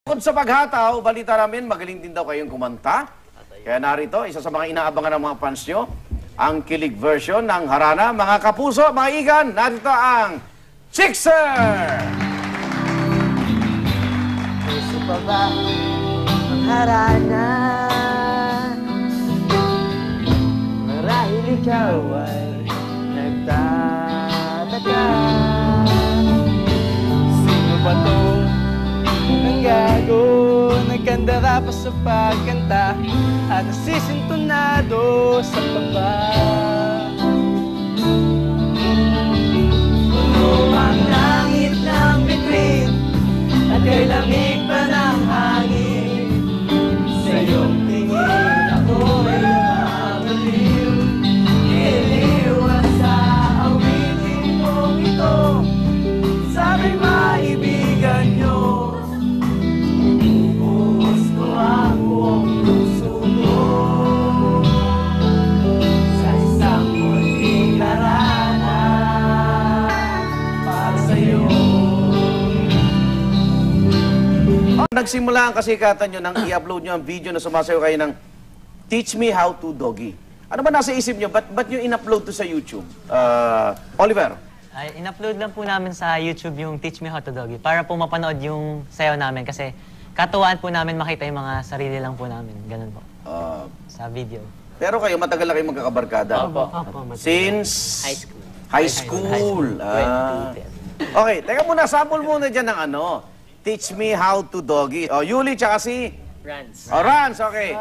Bukod sa paghataw, balita namin, magaling din daw kayong kumanta. Kaya narito, isa sa mga inaabangan ng mga fans nyo, ang kilig version ng Harana. Mga kapuso, mga igan, narito ang Chickser! Puso pa ba ang Harana? Marahil ikaw ay nagtataka. Sino ba to? Ang gago, nagkandara pa sa pagkanta at nasisintonado sa baba. Puno ang langit ng bituin at kay lamig pa ng hangin. Sa iyong tingin ako'y mabaliw. Iliwan sa awitin kong ito. Sabi maibigan nyo, buhos ko ang buong puso ko sa isang munting Harana para sa'yo. Nagsimula ang kasikatan nyo nang i-upload nyo ang video na sumasayo kayo ng Teach Me How to Doggy. Ano ba nasa isip nyo? Ba't nyo in-upload to sa YouTube? Oliver? Ay, in-upload lang po namin sa YouTube yung Teach Me How to Doggy para po mapanood yung sayaw namin kasi katuwaan po namin makita yung mga sarili lang po namin. Ganun po. Sa video. Pero kayo, matagal na kayo magkakabarkada? Opo. Since? High school. High school. Okay, teka muna, sample muna dyan ng ano. Teach Me How to Doggy. Yuli, tsaka si? Rans. Rans, okay.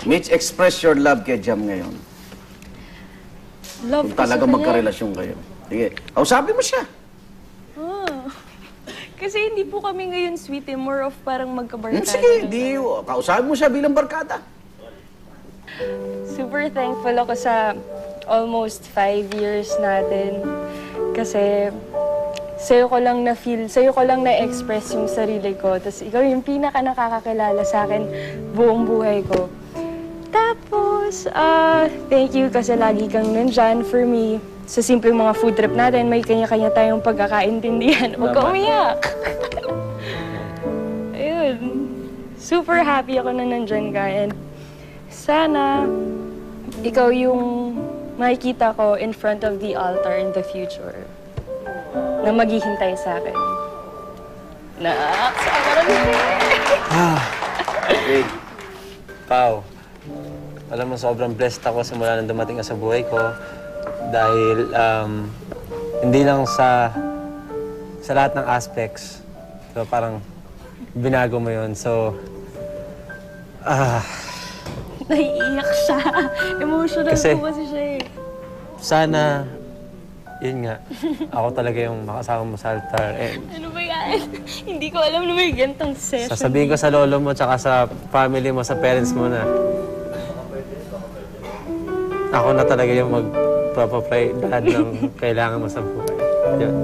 Mitch, express your love kay Jam ngayon. Love Kung talaga magkarelasyon kayo. Sige, sabi mo siya. Kasi hindi po kami ngayon sweet eh. More of parang magkabarkada. Sige, kausapin mo siya bilang barkada. Super thankful ako sa almost 5 years natin. Kasi sa'yo ko lang na-feel, sa'yo ko lang na-express yung sarili ko. Tapos ikaw yung pinaka nakakakilala sa akin buong buhay ko. Tapos, thank you kasi lagi kang nandyan for me. Sa simpleng mga food trip natin, may kanya-kanya tayong pagkakaintindihan. Huwag ka umiyak! Ayun. Super happy ako na nandyan ka. And sana, ikaw yung makikita ko in front of the altar in the future. Na maghihintay sa akin. Okay. Pao, alam mo, sobrang blessed ako simula nang dumating ka sa buhay ko. Dahil hindi lang sa lahat ng aspects. So parang binago mo yun. So, Naiiyak siya. Emotional po kasi siya eh. Sana, yun nga, ako talaga yung makasama mo sa altar. Ano ba yan? Hindi ko alam na may gantong session. Sasabihin ko sa lolo mo tsaka sa family mo, sa parents mo na ako na talaga yung magpapapray lahat ng kailangan mo sa buhay. Yun.